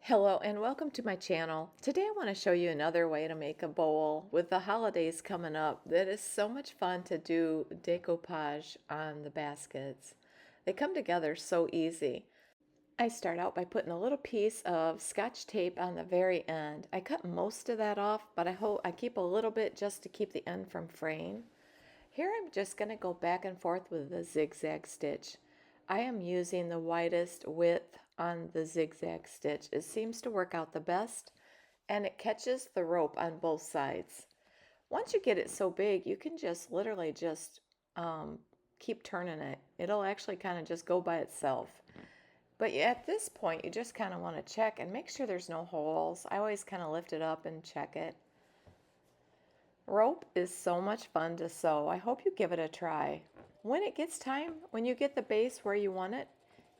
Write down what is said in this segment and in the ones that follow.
Hello and welcome to my channel. Today I want to show you another way to make a bowl with the holidays coming up that is so much fun to do decoupage on the baskets. They come together so easy. I start out by putting a little piece of Scotch tape on the very end. I cut most of that off, but I keep a little bit just to keep the end from fraying. Here I'm just going to go back and forth with the zigzag stitch. I am using the widest width on the zigzag stitch. It seems to work out the best and it catches the rope on both sides. Once you get it so big, you can just literally just keep turning it. It'll actually kind of just go by itself. But at this point, you just kind of want to check and make sure there's no holes. I always kind of lift it up and check it. Rope is so much fun to sew. I hope you give it a try. When it gets time, when you get the base where you want it,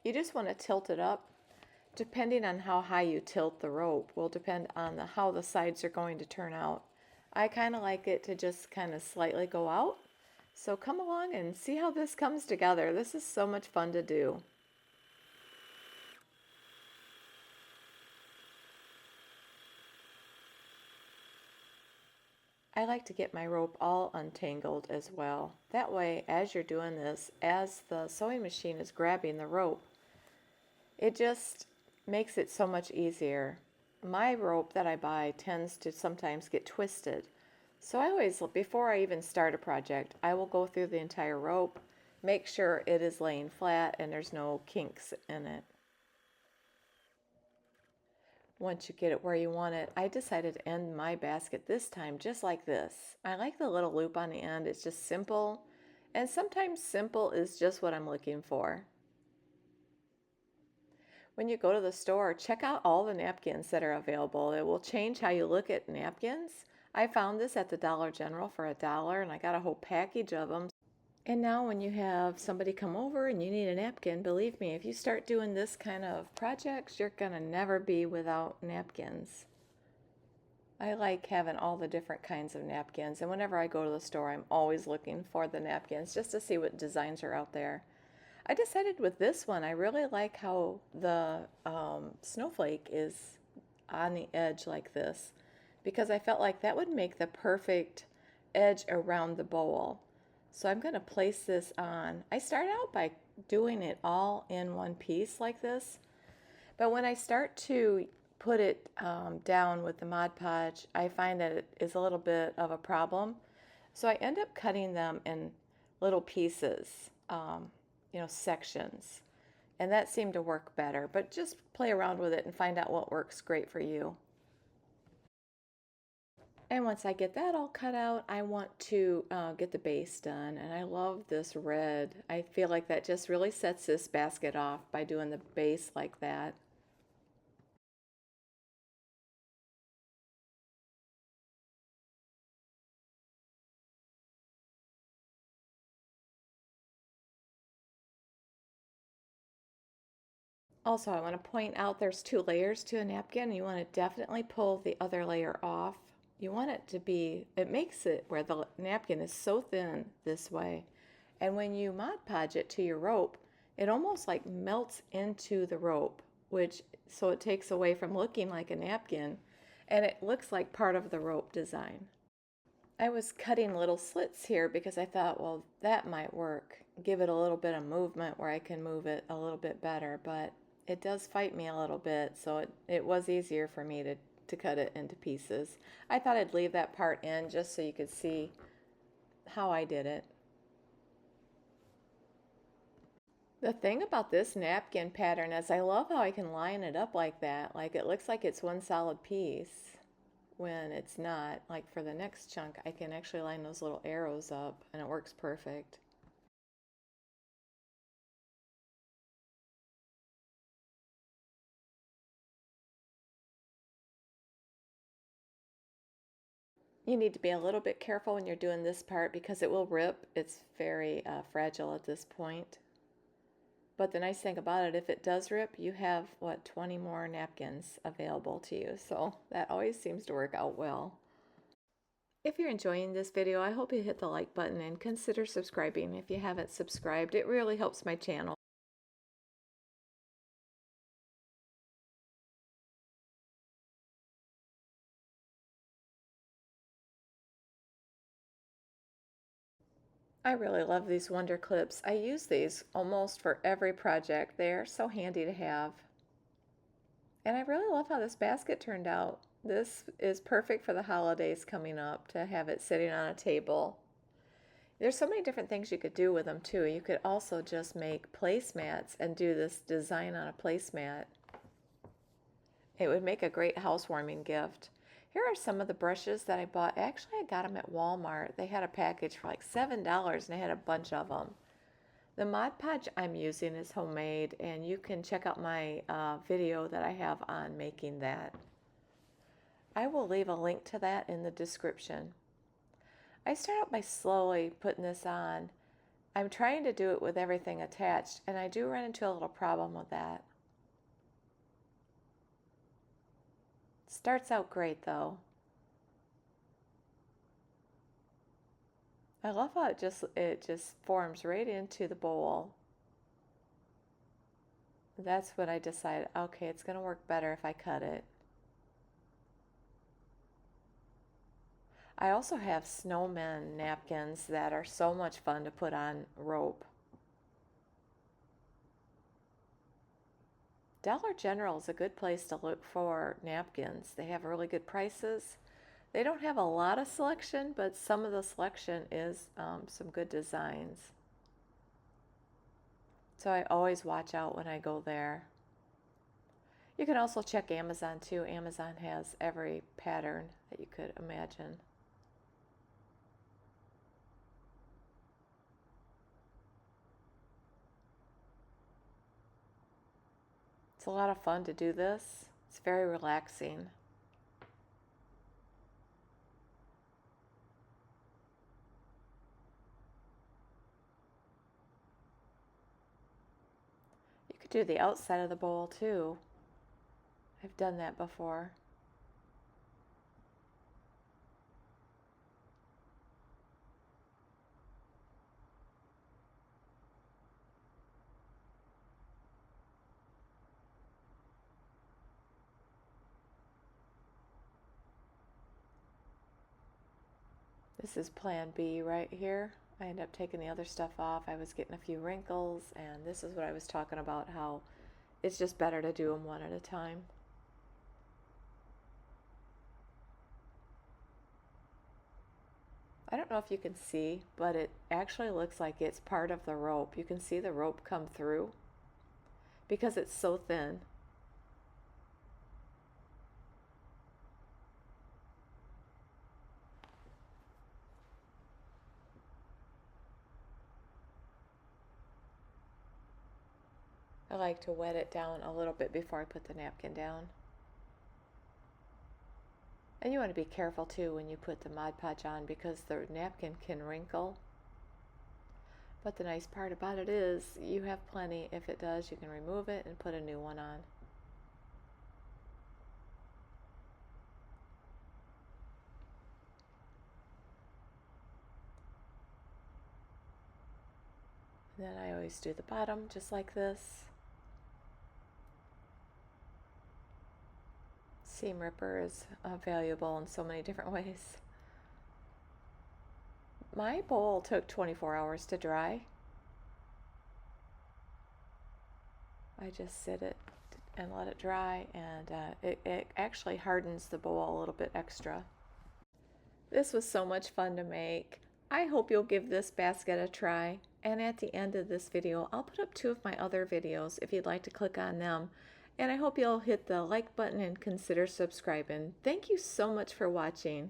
you just want to tilt it up. Depending on how high you tilt the rope will depend on how the sides are going to turn out. I kind of like it to just kind of slightly go out. So come along and see how this comes together. This is so much fun to do. I like to get my rope all untangled as well. That way, as you're doing this, as the sewing machine is grabbing the rope, it just makes it so much easier. My rope that I buy tends to sometimes get twisted. So I always, before I even start a project, I will go through the entire rope, make sure it is laying flat and there's no kinks in it. Once you get it where you want it, I decided to end my basket this time just like this. I like the little loop on the end. It's just simple, and sometimes simple is just what I'm looking for. When you go to the store, check out all the napkins that are available. It will change how you look at napkins. I found this at the Dollar General for $1 and I got a whole package of them. And now when you have somebody come over and you need a napkin, believe me, if you start doing this kind of projects, you're gonna never be without napkins. I like having all the different kinds of napkins, and whenever I go to the store, I'm always looking for the napkins just to see what designs are out there. I decided with this one, I really like how the snowflake is on the edge like this, because I felt like that would make the perfect edge around the bowl. So I'm going to place this on. I start out by doing it all in one piece like this, but when I start to put it down with the Mod Podge, I find that it is a little bit of a problem. So I end up cutting them in little pieces, sections. And that seemed to work better, but just play around with it and find out what works great for you. And once I get that all cut out, I want to get the base done. And I love this red. I feel like that just really sets this basket off by doing the base like that. Also, I want to point out there's two layers to a napkin. You want to definitely pull the other layer off. You want it to be, it makes it where the napkin is so thin this way. And when you Mod Podge it to your rope, it almost like melts into the rope, so it takes away from looking like a napkin and it looks like part of the rope design. I was cutting little slits here because I thought, well, that might work. Give it a little bit of movement where I can move it a little bit better, but it does fight me a little bit, so it was easier for me to cut it into pieces. I thought I'd leave that part in just so you could see how I did it. The thing about this napkin pattern is I love how I can line it up like that. Like it looks like it's one solid piece when it's not. Like for the next chunk, I can actually line those little arrows up and it works perfect. You need to be a little bit careful when you're doing this part because it will rip. It's very fragile at this point. But the nice thing about it, if it does rip, you have, 20 more napkins available to you. So that always seems to work out well. If you're enjoying this video, I hope you hit the like button and consider subscribing if you haven't subscribed. It really helps my channel. I really love these Wonder Clips. I use these almost for every project. They're so handy to have. And I really love how this basket turned out. This is perfect for the holidays coming up to have it sitting on a table. There's so many different things you could do with them too. You could also just make placemats and do this design on a placemat. It would make a great housewarming gift. Here are some of the brushes that I bought. Actually, I got them at Walmart. They had a package for like $7 and they had a bunch of them. The Mod Podge I'm using is homemade, and you can check out my video that I have on making that. I will leave a link to that in the description. I start out by slowly putting this on. I'm trying to do it with everything attached, and I do run into a little problem with that. Starts out great though. I love how it just forms right into the bowl. That's when I decided, okay, it's going to work better if I cut it. I also have snowman napkins that are so much fun to put on rope. Dollar General is a good place to look for napkins. They have really good prices. They don't have a lot of selection, but some of the selection is some good designs. So I always watch out when I go there. You can also check Amazon too. Amazon has every pattern that you could imagine. It's a lot of fun to do this. It's very relaxing. You could do the outside of the bowl too. I've done that before. This is plan B right here. I ended up taking the other stuff off. I was getting a few wrinkles, and this is what I was talking about, how it's just better to do them one at a time. I don't know if you can see, but it actually looks like it's part of the rope. You can see the rope come through because it's so thin. I like to wet it down a little bit before I put the napkin down. And you want to be careful too when you put the Mod Podge on because the napkin can wrinkle. But the nice part about it is you have plenty. If it does, you can remove it and put a new one on. And then I always do the bottom just like this. Seam ripper is valuable in so many different ways. My bowl took 24 hours to dry. I just sit it and let it dry, and it actually hardens the bowl a little bit extra. This was so much fun to make. I hope you'll give this basket a try. And at the end of this video, I'll put up 2 of my other videos if you'd like to click on them. And I hope you'll hit the like button and consider subscribing. Thank you so much for watching.